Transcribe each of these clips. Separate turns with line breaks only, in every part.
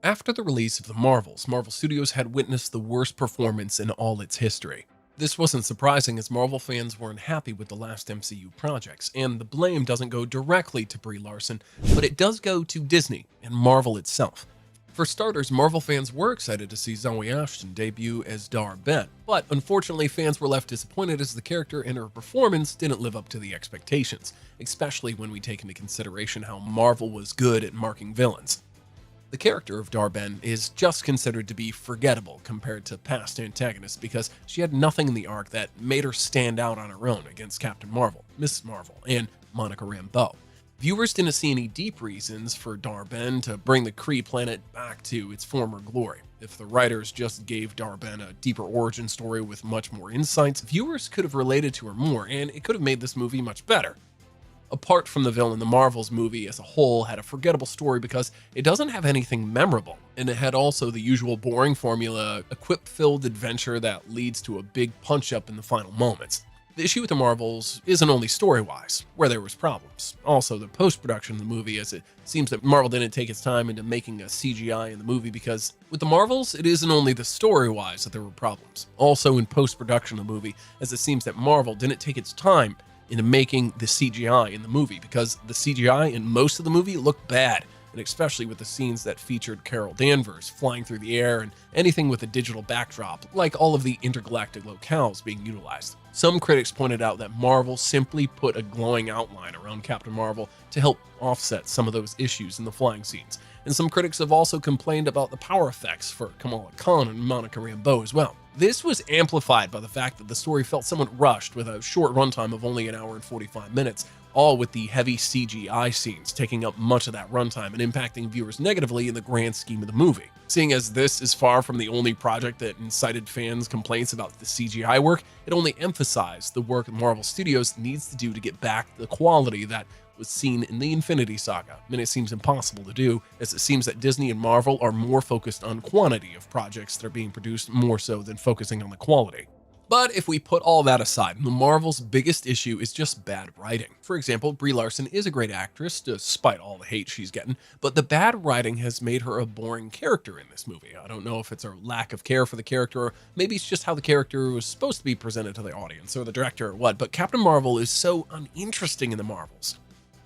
After the release of The Marvels, Marvel Studios had witnessed the worst performance in all its history. This wasn't surprising as Marvel fans weren't happy with the last MCU projects, and the blame doesn't go directly to Brie Larson, but it does go to Disney and Marvel itself. For starters, Marvel fans were excited to see Zoe Ashton debut as Dar-Ben, but unfortunately fans were left disappointed as the character and her performance didn't live up to the expectations, especially when we take into consideration how Marvel was good at marking villains. The character of Dar-Ben is just considered to be forgettable compared to past antagonists because she had nothing in the arc that made her stand out on her own against Captain Marvel, Miss Marvel, and Monica Rambeau. Viewers didn't see any deep reasons for Dar-Ben to bring the Kree planet back to its former glory. If the writers just gave Dar-Ben a deeper origin story with much more insights, viewers could have related to her more, and it could have made this movie much better. Apart from the villain, the Marvels movie as a whole had a forgettable story because it doesn't have anything memorable, and it had also the usual boring formula, a quip-filled adventure that leads to a big punch-up in the final moments. The issue with the Marvels isn't only story-wise, where there was problems. Also, the post-production of the movie, as it seems that Marvel didn't take its time into making a CGI in the movie because with the Marvels, it isn't only the story-wise that there were problems. Also in post-production of the movie, as it seems that Marvel didn't take its time into making the CGI in the movie because the CGI in most of the movie looked bad, and especially with the scenes that featured Carol Danvers flying through the air and anything with a digital backdrop, like all of the intergalactic locales being utilized. Some critics pointed out that Marvel simply put a glowing outline around Captain Marvel to help offset some of those issues in the flying scenes, and some critics have also complained about the power effects for Kamala Khan and Monica Rambeau as well. This was amplified by the fact that the story felt somewhat rushed with a short runtime of only an hour and 45 minutes, all with the heavy CGI scenes taking up much of that runtime and impacting viewers negatively in the grand scheme of the movie. Seeing as this is far from the only project that incited fans' complaints about the CGI work, it only emphasized the work Marvel Studios needs to do to get back the quality that was seen in the Infinity Saga, and it seems impossible to do, as it seems that Disney and Marvel are more focused on quantity of projects that are being produced more so than focusing on the quality. But if we put all that aside, the Marvel's biggest issue is just bad writing. For example, Brie Larson is a great actress, despite all the hate she's getting, but the bad writing has made her a boring character in this movie. I don't know if it's a lack of care for the character, or maybe it's just how the character was supposed to be presented to the audience, or the director, or what, but Captain Marvel is so uninteresting in the Marvels.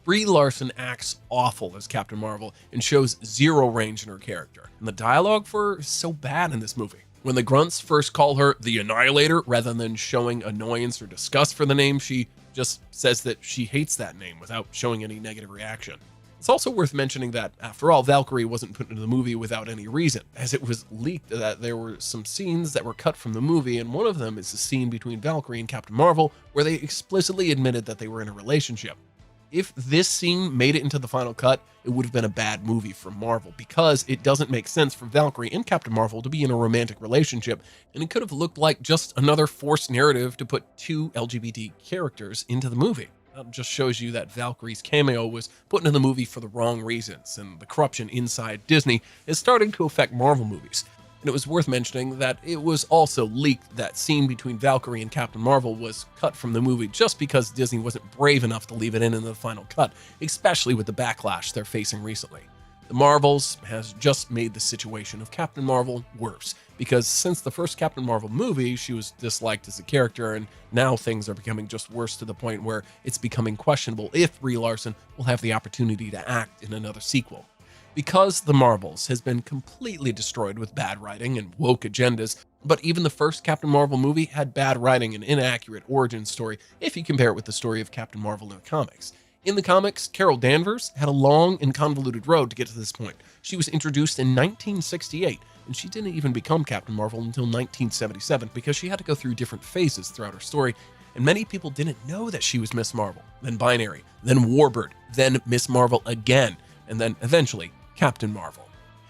Brie Larson acts awful as Captain Marvel and shows zero range in her character, and the dialogue for her is so bad in this movie. When the grunts first call her the Annihilator, rather than showing annoyance or disgust for the name, she just says that she hates that name without showing any negative reaction. It's also worth mentioning that, after all, Valkyrie wasn't put into the movie without any reason, as it was leaked that there were some scenes that were cut from the movie, and one of them is the scene between Valkyrie and Captain Marvel, where they explicitly admitted that they were in a relationship. If this scene made it into the final cut, it would have been a bad movie for Marvel because it doesn't make sense for Valkyrie and Captain Marvel to be in a romantic relationship, and it could have looked like just another forced narrative to put two LGBT characters into the movie. That just shows you that Valkyrie's cameo was put into the movie for the wrong reasons, and the corruption inside Disney is starting to affect Marvel movies. And it was worth mentioning that it was also leaked that scene between Valkyrie and Captain Marvel was cut from the movie just because Disney wasn't brave enough to leave it in the final cut, especially with the backlash they're facing recently. The Marvels has just made the situation of Captain Marvel worse, because since the first Captain Marvel movie, she was disliked as a character, and now things are becoming just worse to the point where it's becoming questionable if Brie Larson will have the opportunity to act in another sequel. Because The Marvels has been completely destroyed with bad writing and woke agendas, but even the first Captain Marvel movie had bad writing and inaccurate origin story if you compare it with the story of Captain Marvel in the comics. In the comics, Carol Danvers had a long and convoluted road to get to this point. She was introduced in 1968, and she didn't even become Captain Marvel until 1977 because she had to go through different phases throughout her story, and many people didn't know that she was Miss Marvel, then Binary, then Warbird, then Miss Marvel again, and then eventually Captain Marvel.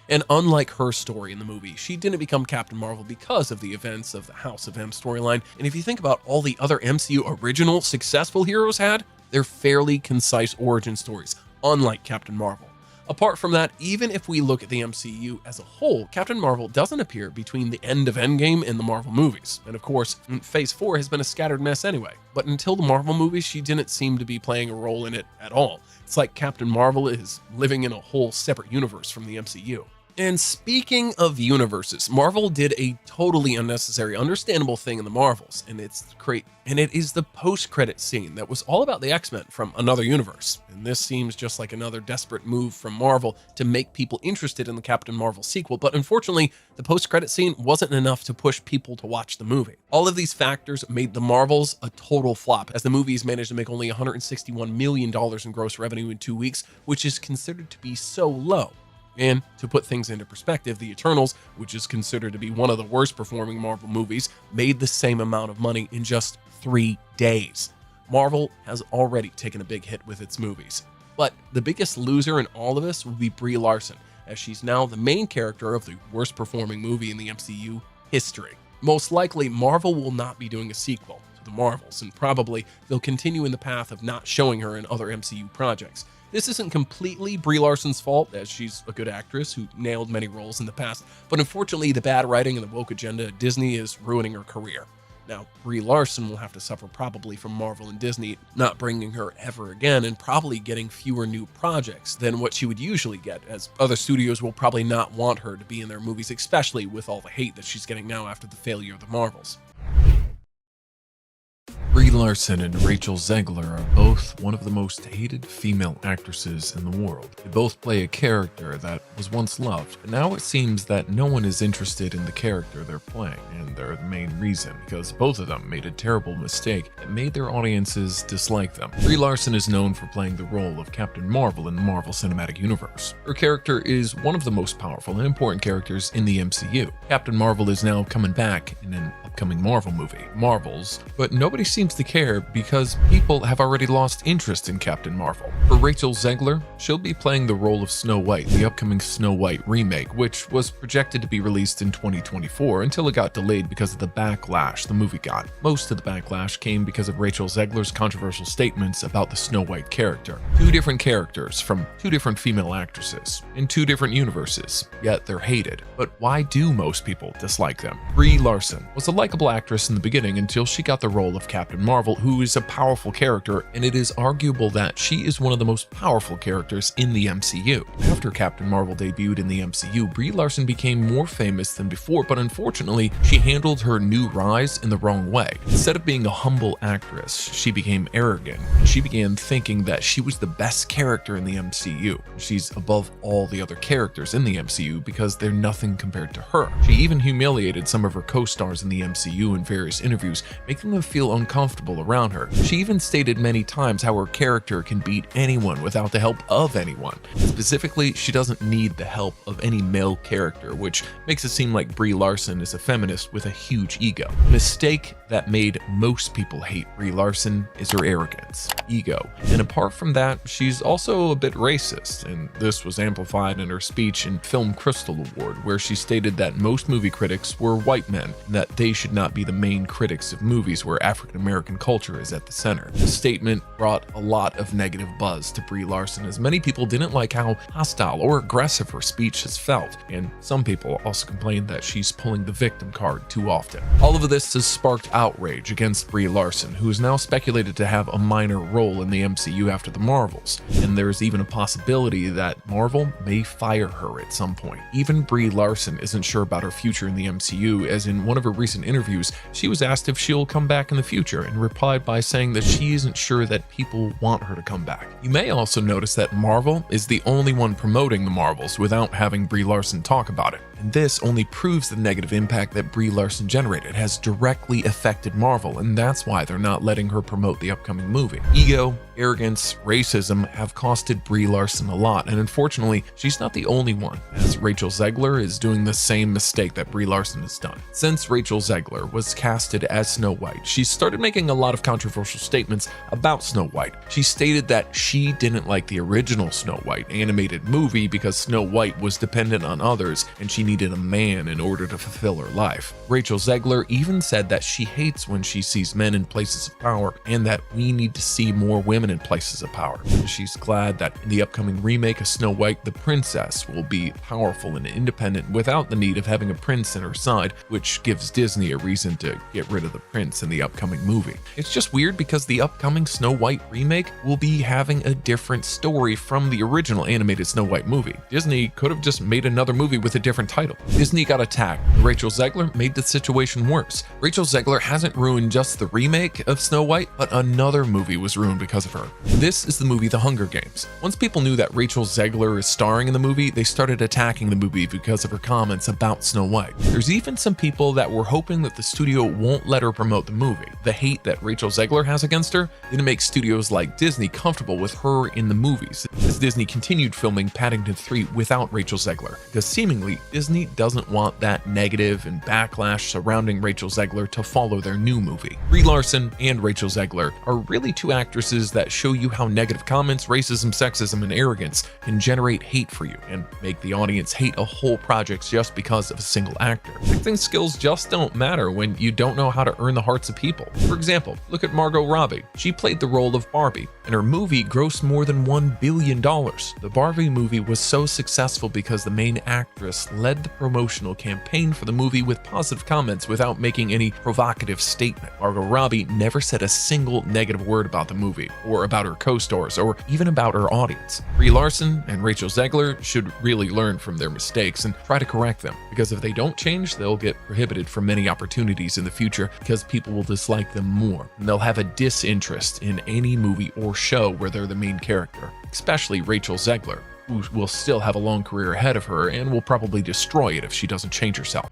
And unlike her story in the movie, she didn't become Captain Marvel because of the events of the House of M storyline. And if you think about all the other MCU original successful heroes had, they're fairly concise origin stories, unlike Captain Marvel. Apart from that, even if we look at the MCU as a whole, Captain Marvel doesn't appear between the end of Endgame and the Marvel movies. And of course, Phase 4 has been a scattered mess anyway. But until the Marvel movies, she didn't seem to be playing a role in it at all. It's like Captain Marvel is living in a whole separate universe from the MCU. And speaking of universes, Marvel did a totally unnecessary, understandable thing in the Marvels, and it is the post-credit scene that was all about the X-Men from another universe. And this seems just like another desperate move from Marvel to make people interested in the Captain Marvel sequel, but unfortunately, the post-credit scene wasn't enough to push people to watch the movie. All of these factors made the Marvels a total flop, as the movies managed to make only $161 million in gross revenue in 2 weeks, which is considered to be so low. And to put things into perspective, The Eternals, which is considered to be one of the worst performing Marvel movies, made the same amount of money in just 3 days. Marvel has already taken a big hit with its movies. But the biggest loser in all of this will be Brie Larson, as she's now the main character of the worst performing movie in the MCU history. Most likely, Marvel will not be doing a sequel to the Marvels, and probably they'll continue in the path of not showing her in other MCU projects. This isn't completely Brie Larson's fault, as she's a good actress who nailed many roles in the past, but unfortunately the bad writing and the woke agenda at Disney is ruining her career. Now, Brie Larson will have to suffer probably from Marvel and Disney not bringing her ever again, and probably getting fewer new projects than what she would usually get, as other studios will probably not want her to be in their movies, especially with all the hate that she's getting now after the failure of the Marvels.
Brie Larson and Rachel Zegler are both one of the most hated female actresses in the world. They both play a character that was once loved, but now it seems that no one is interested in the character they're playing, and they're the main reason, because both of them made a terrible mistake that made their audiences dislike them. Brie Larson is known for playing the role of Captain Marvel in the Marvel Cinematic Universe. Her character is one of the most powerful and important characters in the MCU. Captain Marvel is now coming back in an upcoming Marvel movie, Marvels, but nobody seems to care because people have already lost interest in Captain Marvel. For Rachel Zegler, she'll be playing the role of Snow White, the upcoming Snow White remake, which was projected to be released in 2024 until it got delayed because of the backlash the movie got. Most of the backlash came because of Rachel Zegler's controversial statements about the Snow White character. 2 different characters from 2 different female actresses in 2 different universes, yet they're hated. But why do most people dislike them? Brie Larson was a likable actress in the beginning until she got the role of Captain Marvel, who is a powerful character, and it is arguable that she is one of the most powerful characters in the MCU. After Captain Marvel debuted in the MCU, Brie Larson became more famous than before, but unfortunately, she handled her new rise in the wrong way. Instead of being a humble actress, she became arrogant, and she began thinking that she was the best character in the MCU. She's above all the other characters in the MCU because they're nothing compared to her. She even humiliated some of her co-stars in the MCU in various interviews, making them feel uncomfortable around her. She even stated many times how her character can beat anyone without the help of anyone. Specifically, she doesn't need the help of any male character, which makes it seem like Brie Larson is a feminist with a huge ego. The mistake that made most people hate Brie Larson is her arrogance, ego, and apart from that, she's also a bit racist, and this was amplified in her speech in Film Crystal Award, where she stated that most movie critics were white men, and that they should not be the main critics of movies where African American culture is at the center. The statement brought a lot of negative buzz to Brie Larson, as many people didn't like how hostile or aggressive her speech has felt, and some people also complained that she's pulling the victim card too often. All of this has sparked outrage against Brie Larson, who is now speculated to have a minor role in the MCU after the Marvels, and there's even a possibility that Marvel may fire her at some point. Even Brie Larson isn't sure about her future in the MCU, as in one of her recent interviews, she was asked if she'll come back in the future and replied by saying that she isn't sure that people want her to come back. You may also notice that Marvel is the only one promoting the Marvels without having Brie Larson talk about it. And this only proves the negative impact that Brie Larson generated has directly affected Marvel, and that's why they're not letting her promote the upcoming movie. Ego, arrogance, racism have costed Brie Larson a lot, and unfortunately, she's not the only one, as Rachel Zegler is doing the same mistake that Brie Larson has done. Since Rachel Zegler was casted as Snow White, she started making a lot of controversial statements about Snow White. She stated that she didn't like the original Snow White animated movie because Snow White was dependent on others, and she needed a man in order to fulfill her life. Rachel Zegler even said that she hates when she sees men in places of power and that we need to see more women in places of power. She's glad that in the upcoming remake of Snow White, the princess will be powerful and independent without the need of having a prince at her side, which gives Disney a reason to get rid of the prince in the upcoming movie. It's just weird because the upcoming Snow White remake will be having a different story from the original animated Snow White movie. Disney could have just made another movie with a different title. Disney got attacked. Rachel Zegler made the situation worse. Rachel Zegler hasn't ruined just the remake of Snow White, but another movie was ruined because of her. This is the movie The Hunger Games. Once people knew that Rachel Zegler is starring in the movie, they started attacking the movie because of her comments about Snow White. There's even some people that were hoping that the studio won't let her promote the movie. The hate that Rachel Zegler has against her didn't make studios like Disney comfortable with her in the movies, as Disney continued filming Paddington 3 without Rachel Zegler, because seemingly Disney doesn't want that negative and backlash surrounding Rachel Zegler to follow their new movie. Brie Larson and Rachel Zegler are really two actresses that show you how negative comments, racism, sexism, and arrogance can generate hate for you and make the audience hate a whole project just because of a single actor. Acting skills just don't matter when you don't know how to earn the hearts of people. For example, look at Margot Robbie. She played the role of Barbie, and her movie grossed more than $1 billion. The Barbie movie was so successful because the main actress led the promotional campaign for the movie with positive comments without making any provocative statement. Margot Robbie never said a single negative word about the movie, or about her co-stars, or even about her audience. Brie Larson and Rachel Zegler should really learn from their mistakes and try to correct them, because if they don't change, they'll get prohibited from many opportunities in the future because people will dislike them more, and they'll have a disinterest in any movie or show where they're the main character, especially Rachel Zegler, who will still have a long career ahead of her and will probably destroy it if she doesn't change herself.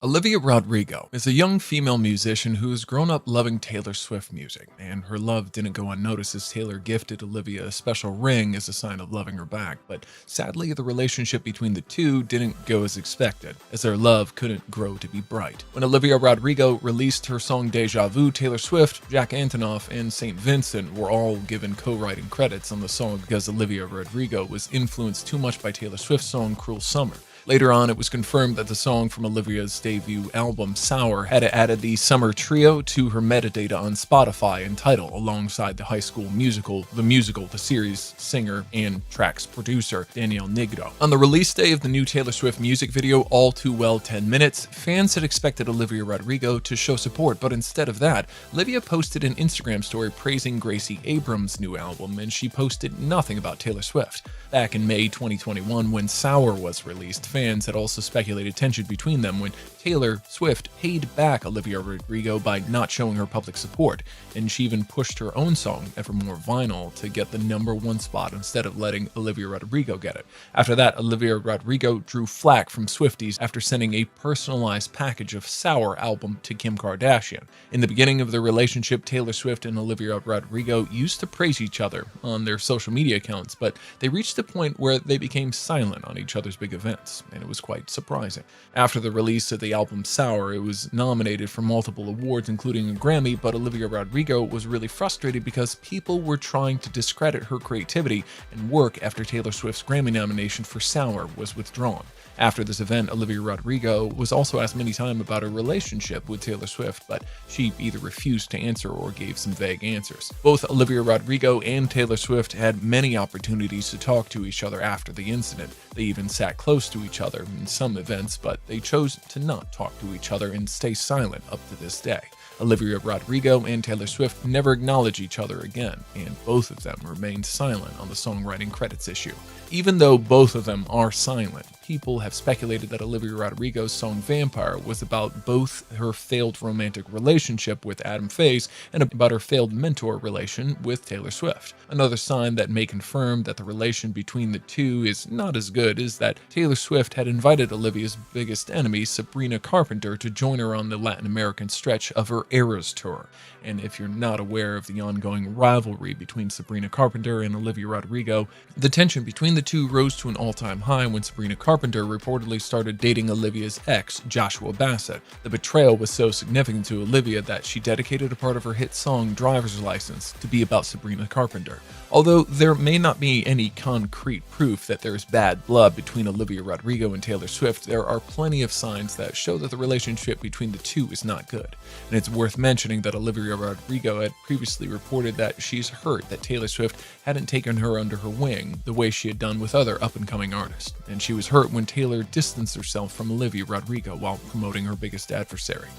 Olivia Rodrigo is a young female musician who has grown up loving Taylor Swift music, and her love didn't go unnoticed as Taylor gifted Olivia a special ring as a sign of loving her back. But sadly, the relationship between the two didn't go as expected, as their love couldn't grow to be bright. When Olivia Rodrigo released her song Deja Vu, Taylor Swift, Jack Antonoff, and St. Vincent were all given co-writing credits on the song because Olivia Rodrigo was influenced too much by Taylor Swift's song Cruel Summer. Later on, it was confirmed that the song from Olivia's debut album, Sour, had added the Summer Trio to her metadata on Spotify and Tidal, alongside the High School Musical, the series singer, and track's producer, Danielle Negro. On the release day of the new Taylor Swift music video, All Too Well 10 Minutes, fans had expected Olivia Rodrigo to show support, but instead of that, Olivia posted an Instagram story praising Gracie Abrams' new album, and she posted nothing about Taylor Swift. Back in May 2021, when Sour was released, fans had also speculated tension between them when Taylor Swift paid back Olivia Rodrigo by not showing her public support, and she even pushed her own song, Evermore Vinyl, to get the #1 spot instead of letting Olivia Rodrigo get it. After that, Olivia Rodrigo drew flack from Swifties after sending a personalized package of Sour album to Kim Kardashian. In the beginning of their relationship, Taylor Swift and Olivia Rodrigo used to praise each other on their social media accounts, but they reached a point where they became silent on each other's big events, and it was quite surprising. After the release of the album Sour, it was nominated for multiple awards, including a Grammy, but Olivia Rodrigo was really frustrated because people were trying to discredit her creativity and work after Taylor Swift's Grammy nomination for Sour was withdrawn. After this event, Olivia Rodrigo was also asked many times about her relationship with Taylor Swift, but she either refused to answer or gave some vague answers. Both Olivia Rodrigo and Taylor Swift had many opportunities to talk to each other after the incident. They even sat close to each other in some events, but they chose to not talk to each other and stay silent up to this day. Olivia Rodrigo and Taylor Swift never acknowledge each other again, and both of them remained silent on the songwriting credits issue. Even though both of them are silent, people have speculated that Olivia Rodrigo's song Vampire was about both her failed romantic relationship with Adam Faze and about her failed mentor relation with Taylor Swift. Another sign that may confirm that the relation between the two is not as good is that Taylor Swift had invited Olivia's biggest enemy, Sabrina Carpenter, to join her on the Latin American stretch of her Eras tour. And if you're not aware of the ongoing rivalry between Sabrina Carpenter and Olivia Rodrigo, the tension between the two rose to an all-time high when Sabrina Carpenter
Carpenter reportedly started dating Olivia's ex, Joshua Bassett. The betrayal was so significant to Olivia that she dedicated a part of her hit song Driver's License to be about Sabrina Carpenter. Although there may not be any concrete proof that there is bad blood between Olivia Rodrigo and Taylor Swift, there are plenty of signs that show that the relationship between the two is not good. And it's worth mentioning that Olivia Rodrigo had previously reported that she's hurt that Taylor Swift hadn't taken her under her wing the way she had done with other up-and-coming artists. And she was hurt when Taylor distanced herself from Olivia Rodrigo while promoting her biggest adversary.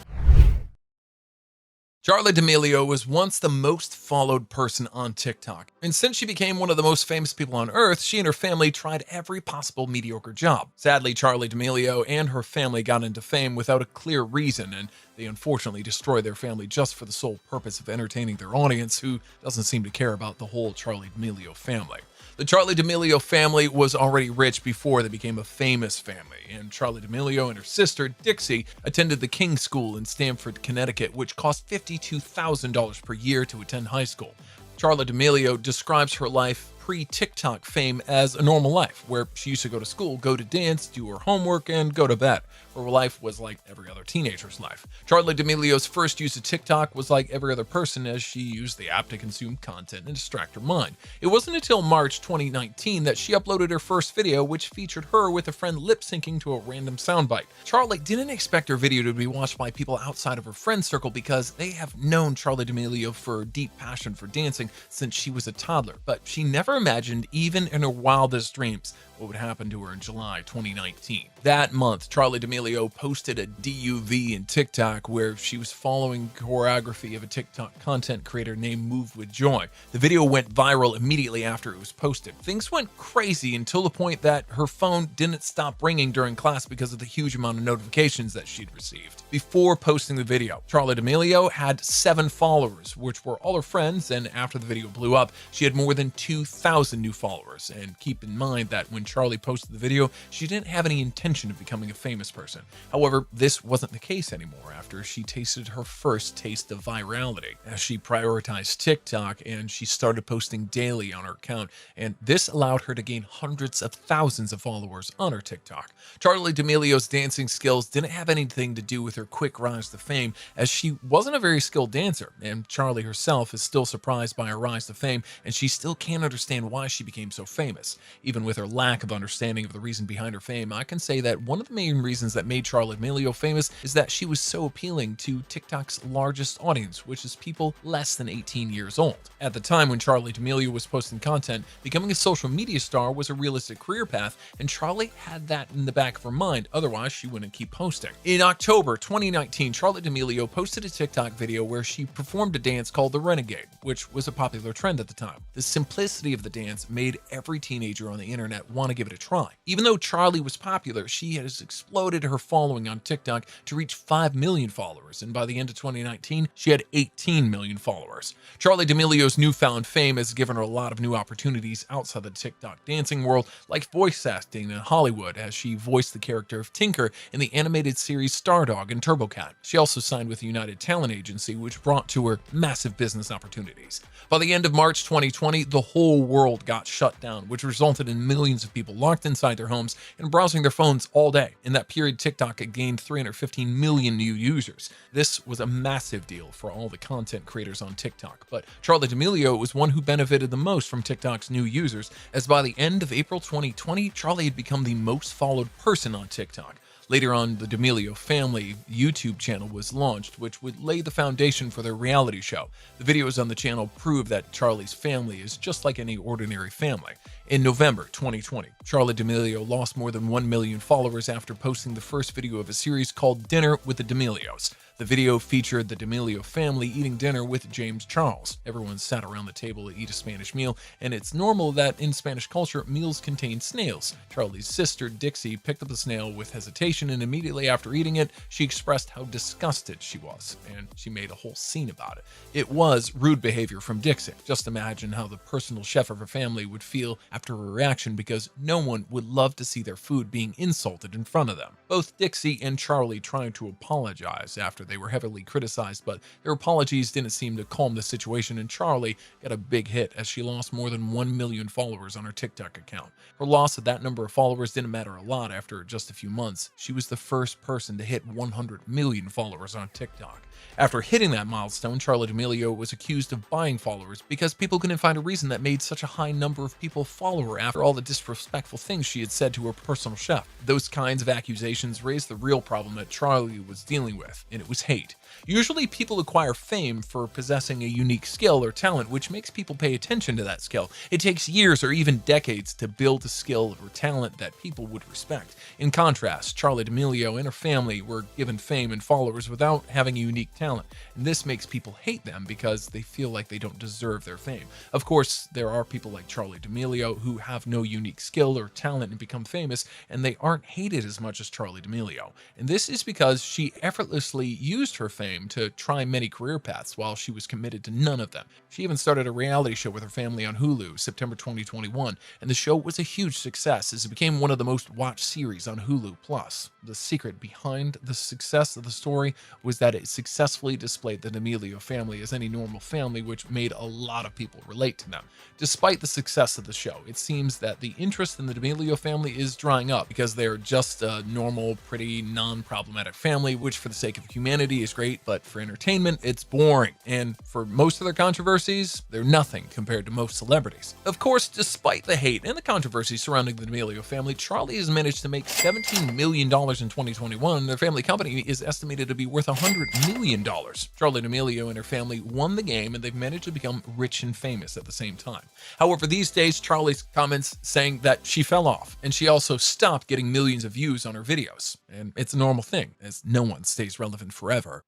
Charli D'Amelio was once the most followed person on TikTok, and since she became one of the most famous people on earth, she and her family tried every possible mediocre job. Sadly, Charli D'Amelio and her family got into fame without a clear reason, and they unfortunately destroyed their family just for the sole purpose of entertaining their audience, who doesn't seem to care about the whole Charli D'Amelio family. The Charli D'Amelio family was already rich before they became a famous family, and Charli D'Amelio and her sister, Dixie, attended the King School in Stamford, Connecticut, which cost $52,000 per year to attend high school. Charli D'Amelio describes her life pre-TikTok fame as a normal life, where she used to go to school, go to dance, do her homework, and go to bed. Her life was like every other teenager's life. Charli D'Amelio's first use of TikTok was like every other person, as she used the app to consume content and distract her mind. It wasn't until March 2019 that she uploaded her first video, which featured her with a friend lip-syncing to a random soundbite. Charli didn't expect her video to be watched by people outside of her friend circle because they have known Charli D'Amelio for a deep passion for dancing since she was a toddler, but she never imagined, even in her wildest dreams, what would happen to her in July 2019. That month, Charli D'Amelio posted a DUV in TikTok where she was following choreography of a TikTok content creator named Move With Joy. The video went viral immediately after it was posted. Things went crazy until the point that her phone didn't stop ringing during class because of the huge amount of notifications that she'd received. Before posting the video, Charli D'Amelio had 7 followers, which were all her friends, and after the video blew up, she had more than 2,000 new followers. And keep in mind that when Charli posted the video, she didn't have any intention of becoming a famous person. However, this wasn't the case anymore after she tasted her first taste of virality, as she prioritized TikTok and she started posting daily on her account, and this allowed her to gain hundreds of thousands of followers on her TikTok. Charli D'Amelio's dancing skills didn't have anything to do with her quick rise to fame, as she wasn't a very skilled dancer, and Charli herself is still surprised by her rise to fame, and she still can't understand why she became so famous. Even with her lack of understanding of the reason behind her fame, I can say that one of the main reasons that made Charli D'Amelio famous is that she was so appealing to TikTok's largest audience, which is people less than 18 years old. At the time when Charli D'Amelio was posting content, becoming a social media star was a realistic career path, and Charli had that in the back of her mind, otherwise she wouldn't keep posting. In October 2019, Charli D'Amelio posted a TikTok video where she performed a dance called the Renegade, which was a popular trend at the time. The simplicity of the dance made every teenager on the internet want to give it a try. Even though Charli was popular, she has exploded her following on TikTok to reach 5 million followers, and by the end of 2019, she had 18 million followers. Charli D'Amelio's newfound fame has given her a lot of new opportunities outside the TikTok dancing world, like voice acting in Hollywood, as she voiced the character of Tinker in the animated series Stardog and TurboCat. She also signed with the United Talent Agency, which brought to her massive business opportunities. By the end of March 2020, the whole world got shut down, which resulted in millions of people locked inside their homes and browsing their phones all day. In that period, TikTok had gained 315 million new users. This was a massive deal for all the content creators on TikTok, but Charli D'Amelio was one who benefited the most from TikTok's new users, as by the end of April 2020, Charli had become the most followed person on TikTok. Later on, the D'Amelio family YouTube channel was launched, which would lay the foundation for their reality show. The videos on the channel prove that Charli's family is just like any ordinary family. In November 2020, Charli D'Amelio lost more than 1 million followers after posting the first video of a series called Dinner with the D'Amelios. The video featured the D'Amelio family eating dinner with James Charles. Everyone sat around the table to eat a Spanish meal, and it's normal that in Spanish culture, meals contain snails. Charli's sister, Dixie, picked up the snail with hesitation, and immediately after eating it, she expressed how disgusted she was, and she made a whole scene about it. It was rude behavior from Dixie. Just imagine how the personal chef of her family would feel after her reaction, because no one would love to see their food being insulted in front of them. Both Dixie and Charli tried to apologize after They were heavily criticized, but their apologies didn't seem to calm the situation, and Charlie got a big hit as she lost more than 1 million followers on her TikTok account. Her loss of that number of followers didn't matter a lot after just a few months. She was the first person to hit 100 million followers on TikTok. After hitting that milestone, Charli D'Amelio was accused of buying followers because people couldn't find a reason that made such a high number of people follow her after all the disrespectful things she had said to her personal chef. Those kinds of accusations raised the real problem that Charli was dealing with, and it was hate. Usually people acquire fame for possessing a unique skill or talent, which makes people pay attention to that skill. It takes years or even decades to build a skill or talent that people would respect. In contrast, Charli D'Amelio and her family were given fame and followers without having a unique talent, and this makes people hate them because they feel like they don't deserve their fame. Of course, there are people like Charli D'Amelio who have no unique skill or talent and become famous, and they aren't hated as much as Charli D'Amelio. And this is because she effortlessly used her fame to try many career paths while she was committed to none of them. She even started a reality show with her family on Hulu, September 2021, and the show was a huge success as it became one of the most watched series on Hulu+. The secret behind the success of the story was that it successfully displayed the D'Amelio family as any normal family, which made a lot of people relate to them. Despite the success of the show, it seems that the interest in the D'Amelio family is drying up because they're just a normal, pretty non-problematic family, which for the sake of humanity is great, but for entertainment, it's boring. And for most of their controversies, they're nothing compared to most celebrities. Of course, despite the hate and the controversy surrounding the D'Amelio family, Charli has managed to make $17 million in 2021. Their family company is estimated to be worth $100 million. Charli D'Amelio and her family won the game, and they've managed to become rich and famous at the same time. However, these days, Charli's comments saying that she fell off, and she also stopped getting millions of views on her videos. And it's a normal thing, as no one stays relevant forever.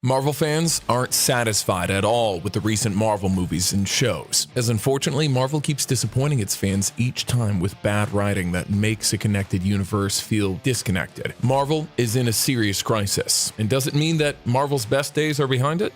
Marvel fans aren't satisfied at all with the recent Marvel movies and shows, as unfortunately Marvel keeps disappointing its fans each time with bad writing that makes a connected universe feel disconnected. Marvel is in a serious crisis, and does it mean that Marvel's best days are behind it?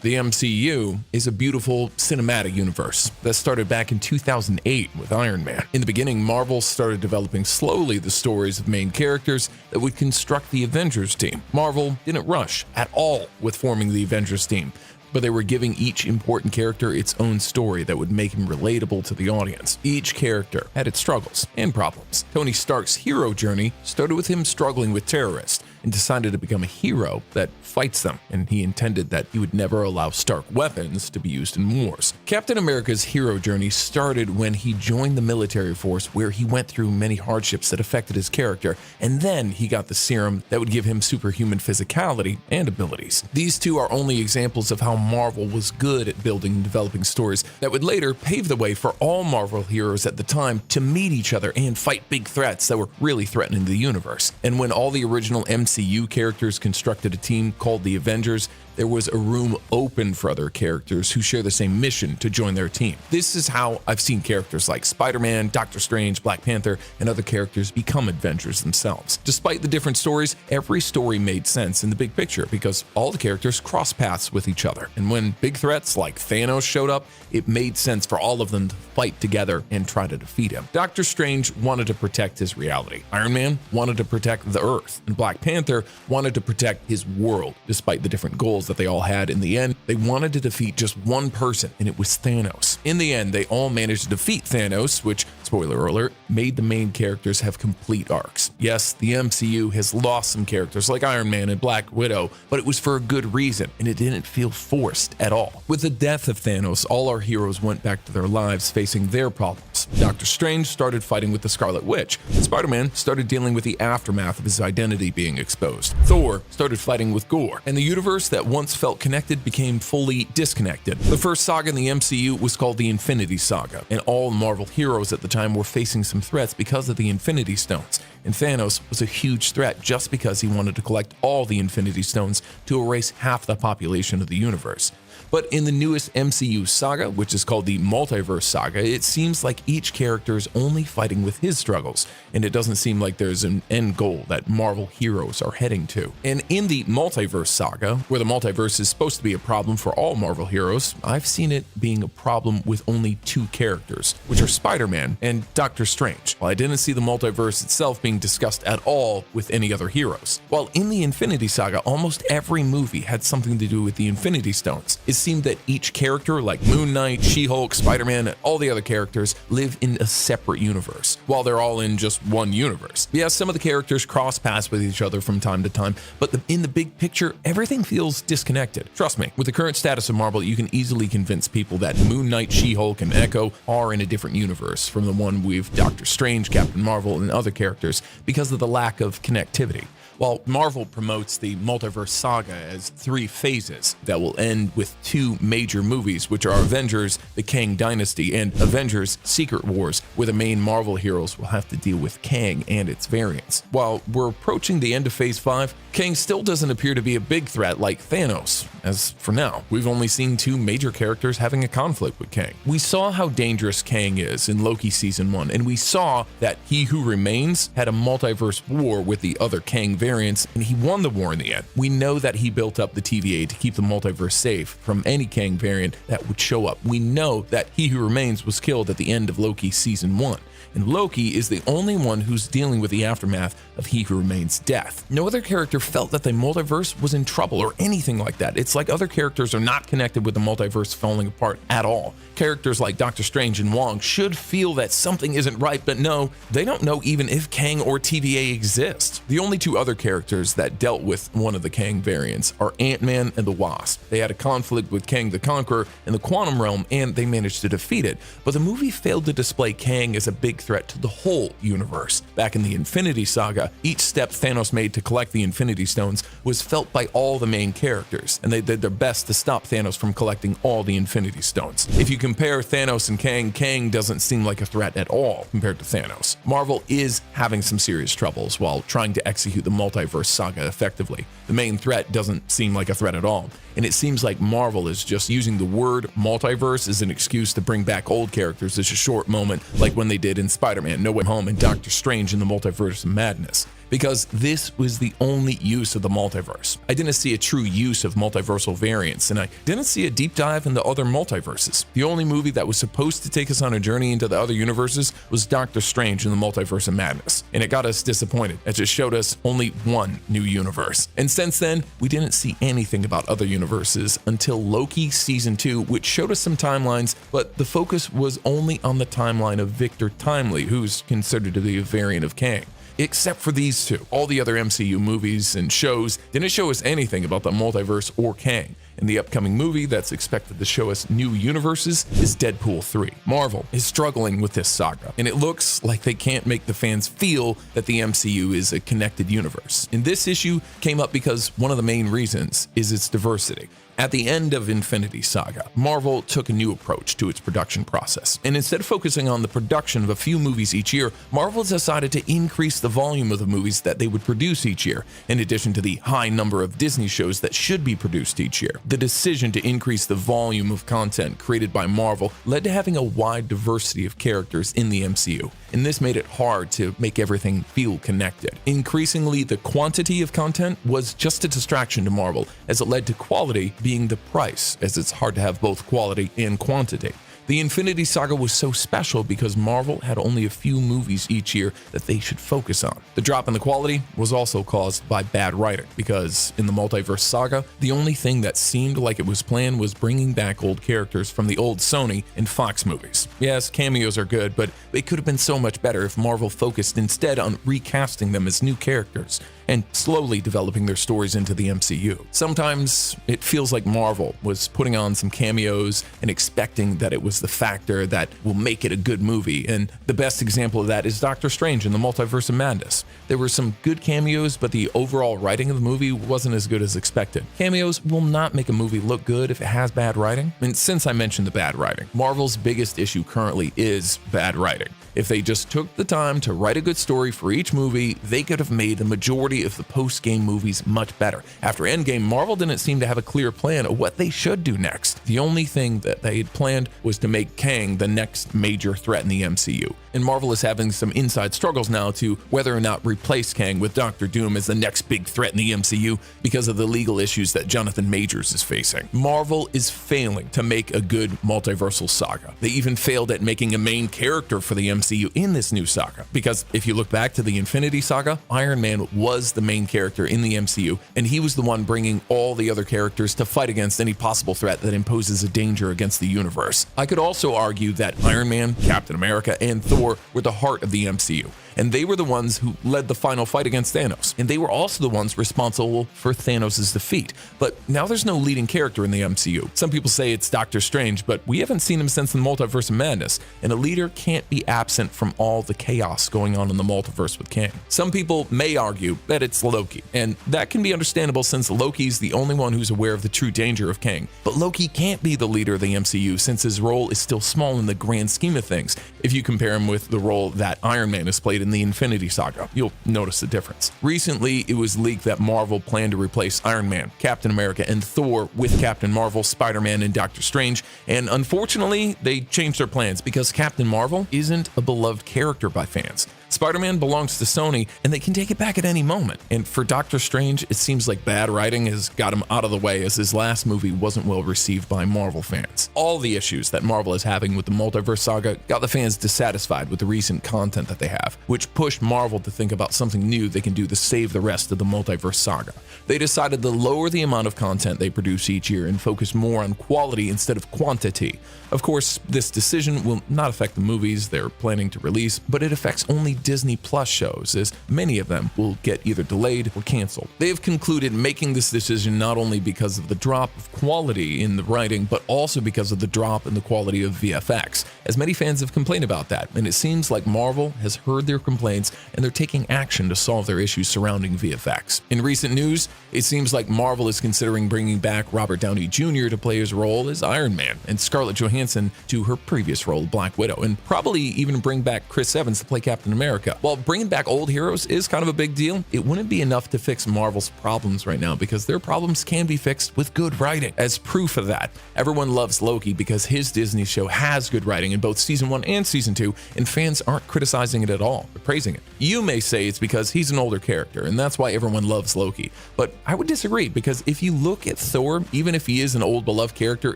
The MCU is a beautiful cinematic universe that started back in 2008 with Iron Man. In the beginning, Marvel started developing slowly the stories of main characters that would construct the Avengers team. Marvel didn't rush at all with forming the Avengers team, but they were giving each important character its own story that would make him relatable to the audience. Each character had its struggles and problems. Tony Stark's hero journey started with him struggling with terrorists and decided to become a hero that fights them, and he intended that he would never allow Stark weapons to be used in wars. Captain America's hero journey started when he joined the military force, where he went through many hardships that affected his character, and then he got the serum that would give him superhuman physicality and abilities. These two are only examples of how Marvel was good at building and developing stories that would later pave the way for all Marvel heroes at the time to meet each other and fight big threats that were really threatening the universe. And when all the original MCU characters constructed a team called the Avengers, there was a room open for other characters who share the same mission to join their team. This is how I've seen characters like Spider-Man, Doctor Strange, Black Panther, and other characters become Avengers themselves. Despite the different stories, every story made sense in the big picture because all the characters cross paths with each other. And when big threats like Thanos showed up, it made sense for all of them to fight together and try to defeat him. Doctor Strange wanted to protect his reality. Iron Man wanted to protect the Earth. And Black Panther wanted to protect his world. Despite the different goals that they all had, in the end, they wanted to defeat just one person, and it was Thanos. In the end, they all managed to defeat Thanos, which, spoiler alert, made the main characters have complete arcs. Yes, the MCU has lost some characters like Iron Man and Black Widow, but it was for a good reason, and it didn't feel forced at all. With the death of Thanos, all our heroes went back to their lives facing their problems. Doctor Strange started fighting with the Scarlet Witch. Spider-Man started dealing with the aftermath of his identity being exposed. Thor started fighting with Gore, and the universe that once felt connected became fully disconnected. The first saga in the MCU was called the Infinity Saga, and all Marvel heroes at the time were facing some threats because of the Infinity Stones. And Thanos was a huge threat just because he wanted to collect all the Infinity Stones to erase half the population of the universe. But in the newest MCU saga, which is called the Multiverse Saga, it seems like each character is only fighting with his struggles, and it doesn't seem like there's an end goal that Marvel heroes are heading to. And in the Multiverse Saga, where the multiverse is supposed to be a problem for all Marvel heroes, I've seen it being a problem with only two characters, which are Spider-Man and Doctor Strange, while I didn't see the multiverse itself being discussed at all with any other heroes. While in the Infinity Saga, almost every movie had something to do with the Infinity Stones. It seemed that each character, like Moon Knight, She-Hulk, Spider-Man, and all the other characters, live in a separate universe, while they're all in just one universe. Yeah, some of the characters cross paths with each other from time to time, but in the big picture, everything feels disconnected. Trust me, with the current status of Marvel, you can easily convince people that Moon Knight, She-Hulk, and Echo are in a different universe from the one with Doctor Strange, Captain Marvel, and other characters because of the lack of connectivity. While Marvel promotes the Multiverse Saga as 3 phases that will end with 2 major movies, which are Avengers: The Kang Dynasty and Avengers: Secret Wars, where the main Marvel heroes will have to deal with Kang and its variants. While we're approaching the end of Phase 5, Kang still doesn't appear to be a big threat like Thanos, as for now, we've only seen 2 major characters having a conflict with Kang. We saw how dangerous Kang is in Loki Season 1, and we saw that He Who Remains had a multiverse war with the other Kang variants, and he won the war in the end. We know that he built up the TVA to keep the multiverse safe from any Kang variant that would show up. We know that He Who Remains was killed at the end of Loki Season 1. And Loki is the only one who's dealing with the aftermath of He Who Remains' death. No other character felt that the multiverse was in trouble or anything like that. It's like other characters are not connected with the multiverse falling apart at all. Characters like Doctor Strange and Wong should feel that something isn't right, but no, they don't know even if Kang or TVA exist. The only 2 other characters that dealt with one of the Kang variants are Ant-Man and the Wasp. They had a conflict with Kang the Conqueror in the Quantum Realm, and they managed to defeat it, but the movie failed to display Kang as a big threat to the whole universe. Back in the Infinity Saga, each step Thanos made to collect the Infinity Stones was felt by all the main characters, and they did their best to stop Thanos from collecting all the Infinity Stones. If you compare Thanos and Kang, Kang doesn't seem like a threat at all compared to Thanos. Marvel is having some serious troubles while trying to execute the Multiverse Saga effectively. The main threat doesn't seem like a threat at all, and it seems like Marvel is just using the word multiverse as an excuse to bring back old characters as a short moment, like when they did in Spider-Man: No Way Home and Doctor Strange in the Multiverse of Madness. Because this was the only use of the multiverse. I didn't see a true use of multiversal variants, and I didn't see a deep dive into other multiverses. The only movie that was supposed to take us on a journey into the other universes was Doctor Strange in the Multiverse of Madness, and it got us disappointed as it showed us only one new universe. And since then, we didn't see anything about other universes until Loki Season 2, which showed us some timelines, but the focus was only on the timeline of Victor Timely, who's considered to be a variant of Kang. Except for these 2. All the other MCU movies and shows didn't show us anything about the multiverse or Kang. And the upcoming movie that's expected to show us new universes is Deadpool 3. Marvel is struggling with this saga, and it looks like they can't make the fans feel that the MCU is a connected universe. And this issue came up because one of the main reasons is its diversity. At the end of Infinity Saga, Marvel took a new approach to its production process, and instead of focusing on the production of a few movies each year, Marvel decided to increase the volume of the movies that they would produce each year, in addition to the high number of Disney shows that should be produced each year. The decision to increase the volume of content created by Marvel led to having a wide diversity of characters in the MCU, and this made it hard to make everything feel connected. Increasingly, the quantity of content was just a distraction to Marvel, as it led to quality being the price, as it's hard to have both quality and quantity. The Infinity Saga was so special because Marvel had only a few movies each year that they should focus on. The drop in the quality was also caused by bad writing, because in the Multiverse Saga, the only thing that seemed like it was planned was bringing back old characters from the old Sony and Fox movies. Yes, cameos are good, but they could have been so much better if Marvel focused instead on recasting them as new characters and slowly developing their stories into the MCU. Sometimes it feels like Marvel was putting on some cameos and expecting that it was the factor that will make it a good movie, and the best example of that is Doctor Strange in the Multiverse of Madness. There were some good cameos, but the overall writing of the movie wasn't as good as expected. Cameos will not make a movie look good if it has bad writing, and since I mentioned the bad writing, Marvel's biggest issue currently is bad writing. If they just took the time to write a good story for each movie, they could have made the majority of the post-game movies much better. After Endgame, Marvel didn't seem to have a clear plan of what they should do next. The only thing that they had planned was to make Kang the next major threat in the MCU. And Marvel is having some inside struggles now to whether or not replace Kang with Doctor Doom as the next big threat in the MCU because of the legal issues that Jonathan Majors is facing. Marvel is failing to make a good multiversal saga. They even failed at making a main character for the MCU in this new saga, because if you look back to the Infinity Saga, Iron Man was the main character in the MCU, and he was the one bringing all the other characters to fight against any possible threat that imposes a danger against the universe. I could also argue that Iron Man, Captain America, and Thor were the heart of the MCU, and they were the ones who led the final fight against Thanos, and they were also the ones responsible for Thanos' defeat. But now there's no leading character in the MCU. Some people say it's Doctor Strange, but we haven't seen him since the Multiverse of Madness, and a leader can't be absent from all the chaos going on in the multiverse with Kang. Some people may argue that it's Loki, and that can be understandable since Loki's the only one who's aware of the true danger of Kang. But Loki can't be the leader of the MCU since his role is still small in the grand scheme of things. If you compare him with the role that Iron Man has played in the Infinity Saga, you'll notice the difference. Recently, it was leaked that Marvel planned to replace Iron Man, Captain America, and Thor with Captain Marvel, Spider-Man, and Doctor Strange, and unfortunately, they changed their plans because Captain Marvel isn't a beloved character by fans. Spider-Man belongs to Sony, and they can take it back at any moment. And for Doctor Strange, it seems like bad writing has got him out of the way, as his last movie wasn't well received by Marvel fans. All the issues that Marvel is having with the Multiverse Saga got the fans dissatisfied with the recent content that they have, which pushed Marvel to think about something new they can do to save the rest of the Multiverse Saga. They decided to lower the amount of content they produce each year and focus more on quality instead of quantity. Of course, this decision will not affect the movies they're planning to release, but it affects only Disney Plus shows, as many of them will get either delayed or canceled. They have concluded making this decision not only because of the drop of quality in the writing, but also because of the drop in the quality of VFX, as many fans have complained about that, and it seems like Marvel has heard their complaints and they're taking action to solve their issues surrounding VFX. In recent news, it seems like Marvel is considering bringing back Robert Downey Jr. to play his role as Iron Man, and Scarlett Johansson to her previous role, Black Widow, and probably even bring back Chris Evans to play Captain America. While bringing back old heroes is kind of a big deal, it wouldn't be enough to fix Marvel's problems right now, because their problems can be fixed with good writing. As proof of that, everyone loves Loki because his Disney show has good writing in both season 1 and season 2, and fans aren't criticizing it at all, they're praising it. You may say it's because he's an older character, and that's why everyone loves Loki, but I would disagree, because if you look at Thor, even if he is an old beloved character,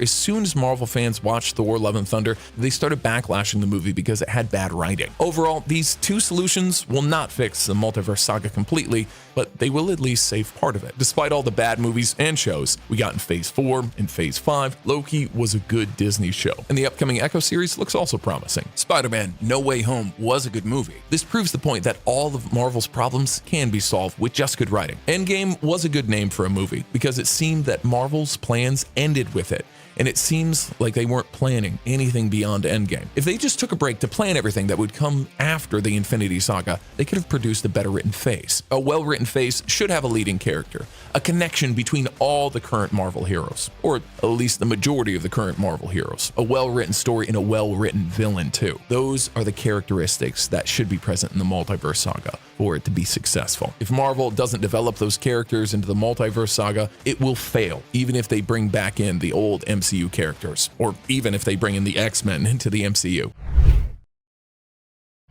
as soon as Marvel fans watched Thor Love and Thunder, they started backlashing the movie because it had bad writing. Overall, these two solutions will not fix the Multiverse Saga completely, but they will at least save part of it. Despite all the bad movies and shows we got in Phase 4 and Phase 5, Loki was a good Disney show, and the upcoming Echo series looks also promising. Spider-Man No Way Home was a good movie. This proves the point that all of Marvel's problems can be solved with just good writing. Endgame was a good name for a movie because it seemed that Marvel's plans ended with it, and it seems like they weren't planning anything beyond Endgame. If they just took a break to plan everything that would come after the Infinity Saga, they could have produced a better written Phase. A well-written Phase should have a leading character, a connection between all the current Marvel heroes, or at least the majority of the current Marvel heroes, a well-written story, and a well-written villain too. Those are the characteristics that should be present in the Multiverse Saga for it to be successful. If Marvel doesn't develop those characters into the Multiverse Saga, it will fail, even if they bring back in the old MCU characters, or even if they bring in the X-Men into the MCU.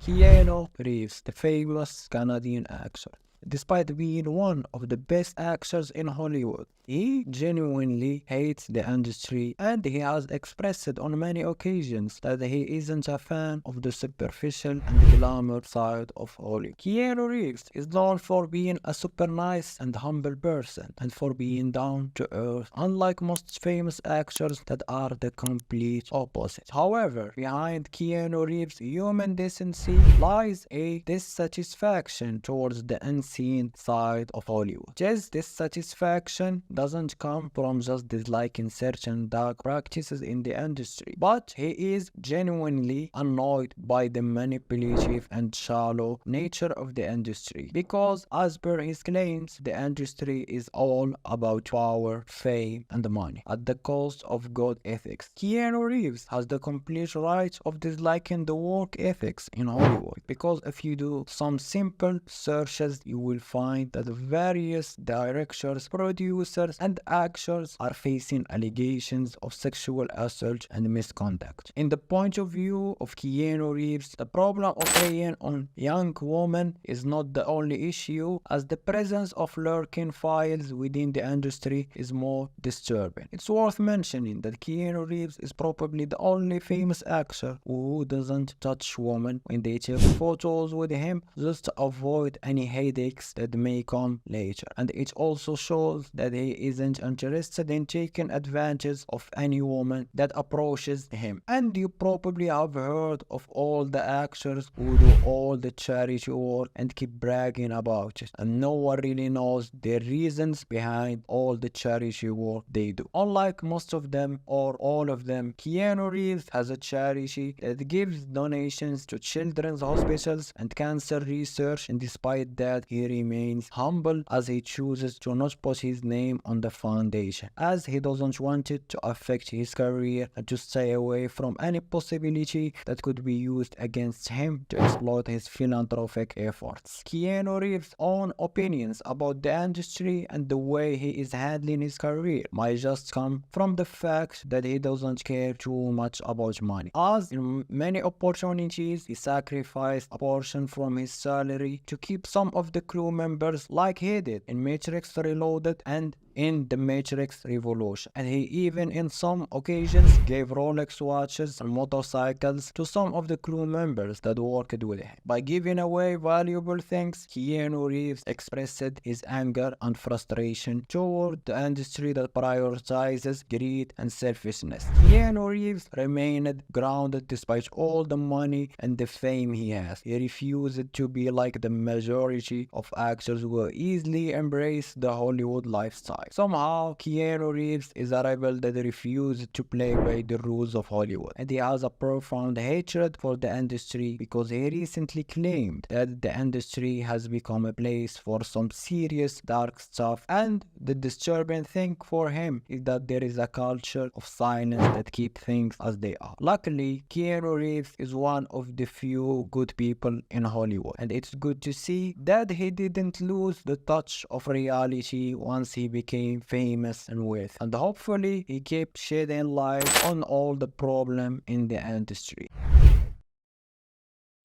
Keanu Reeves, the famous Canadian actor. Despite being one of the best actors in Hollywood, he genuinely hates the industry, and he has expressed it on many occasions that he isn't a fan of the superficial and glamour side of Hollywood. Keanu Reeves is known for being a super nice and humble person, and for being down to earth, unlike most famous actors that are the complete opposite. However, behind Keanu Reeves' human decency lies a dissatisfaction towards the unseen side of Hollywood. Jay's dissatisfaction doesn't come from just disliking certain dark practices in the industry, but he is genuinely annoyed by the manipulative and shallow nature of the industry, because as per his claims, the industry is all about power, fame, and money at the cost of good ethics. Keanu Reeves has the complete right of disliking the work ethics in Hollywood, because if you do some simple searches, you will find that various directors, producers, and actors are facing allegations of sexual assault and misconduct. In the point of view of Keanu Reeves, the problem of preying on young women is not the only issue, as the presence of lurking files within the industry is more disturbing. It's worth mentioning that Keanu Reeves is probably the only famous actor who doesn't touch women when they take photos with him, just to avoid any headaches that may come later. And it also shows that he isn't interested in taking advantage of any woman that approaches him. And you probably have heard of all the actors who do all the charity work and keep bragging about it, and no one really knows the reasons behind all the charity work they do. Unlike most of them or all of them, Keanu Reeves has a charity that gives donations to children's hospitals and cancer research, and despite that, he remains humble as he chooses to not put his name on the foundation, as he doesn't want it to affect his career and to stay away from any possibility that could be used against him to exploit his philanthropic efforts. Keanu Reeves' own opinions about the industry and the way he is handling his career might just come from the fact that he doesn't care too much about money, as in many opportunities he sacrificed a portion from his salary to keep some of the crew members, like he did in Matrix Reloaded and in The Matrix Revolution, and he even in some occasions gave Rolex watches and motorcycles to some of the crew members that worked with him. By giving away valuable things, Keanu Reeves expressed his anger and frustration toward the industry that prioritizes greed and selfishness. Keanu Reeves remained grounded despite all the money and the fame he has. He refused to be like the majority of actors who easily embrace the Hollywood lifestyle. Somehow, Keanu Reeves is a rebel that refused to play by the rules of Hollywood, and he has a profound hatred for the industry because he recently claimed that the industry has become a place for some serious dark stuff, and the disturbing thing for him is that there is a culture of silence that keeps things as they are. Luckily, Keanu Reeves is one of the few good people in Hollywood, and it's good to see that he didn't lose the touch of reality once he became famous and wealthy, and hopefully he keeps shedding light on all the problem in the industry.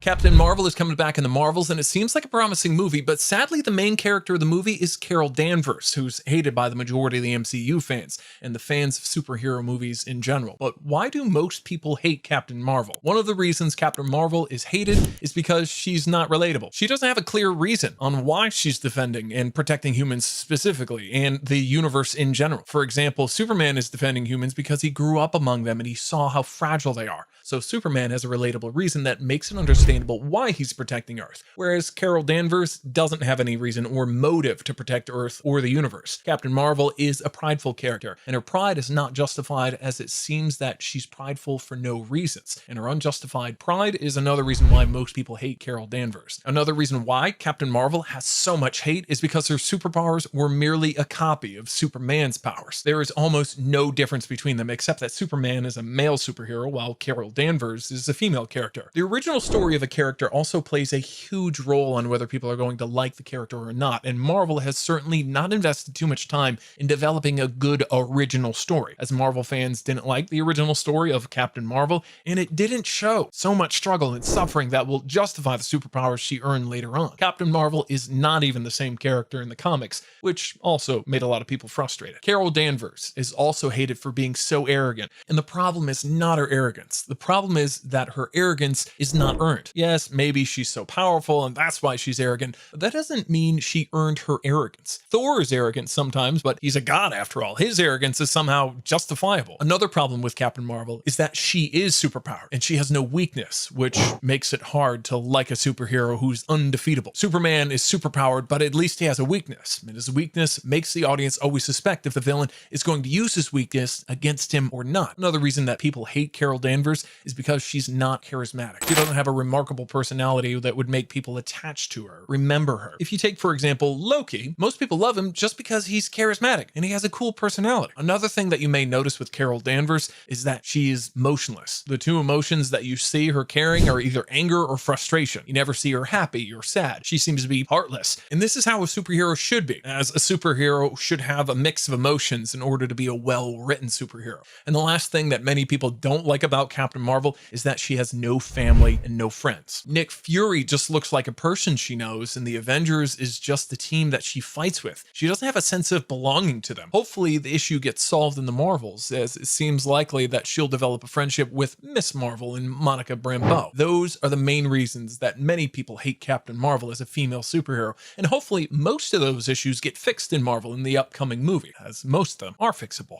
Captain Marvel is coming back in the Marvels, and it seems like a promising movie, but sadly the main character of the movie is Carol Danvers, who's hated by the majority of the MCU fans and the fans of superhero movies in general. But why do most people hate Captain Marvel? One of the reasons Captain Marvel is hated is because she's not relatable. She doesn't have a clear reason on why she's defending and protecting humans specifically, and the universe in general. For example, Superman is defending humans because he grew up among them and he saw how fragile they are. So Superman has a relatable reason that makes it understandable why he's protecting Earth, whereas Carol Danvers doesn't have any reason or motive to protect Earth or the universe. Captain Marvel is a prideful character, and her pride is not justified, as it seems that she's prideful for no reasons, and her unjustified pride is another reason why most people hate Carol Danvers. Another reason why Captain Marvel has so much hate is because her superpowers were merely a copy of Superman's powers. There is almost no difference between them, except that Superman is a male superhero while Carol Danvers is a female character. The original story of a character also plays a huge role on whether people are going to like the character or not, and Marvel has certainly not invested too much time in developing a good original story, as Marvel fans didn't like the original story of Captain Marvel, and it didn't show so much struggle and suffering that will justify the superpowers she earned later on. Captain Marvel is not even the same character in the comics, which also made a lot of people frustrated. Carol Danvers is also hated for being so arrogant, and the problem is not her arrogance. The problem is that her arrogance is not earned. Yes, maybe she's so powerful and that's why she's arrogant, but that doesn't mean she earned her arrogance. Thor is arrogant sometimes, but he's a god after all. His arrogance is somehow justifiable. Another problem with Captain Marvel is that she is superpowered and she has no weakness, which makes it hard to like a superhero who's undefeatable. Superman is superpowered, but at least he has a weakness, and his weakness makes the audience always suspect if the villain is going to use his weakness against him or not. Another reason that people hate Carol Danvers is because she's not charismatic. She doesn't have a remarkable personality that would make people attached to her, remember her. If you take, for example, Loki, most people love him just because he's charismatic and he has a cool personality. Another thing that you may notice with Carol Danvers is that she is motionless. The two emotions that you see her carrying are either anger or frustration. You never see her happy or sad. She seems to be heartless. And this is how a superhero should be, as a superhero should have a mix of emotions in order to be a well-written superhero. And the last thing that many people don't like about Captain Marvel is that she has no family and no friends. Nick Fury just looks like a person she knows, and the Avengers is just the team that she fights with. She doesn't have a sense of belonging to them. Hopefully the issue gets solved in the Marvels, as it seems likely that she'll develop a friendship with Miss Marvel and Monica Rambeau. Those are the main reasons that many people hate Captain Marvel as a female superhero, and hopefully most of those issues get fixed in Marvel in the upcoming movie, as most of them are fixable.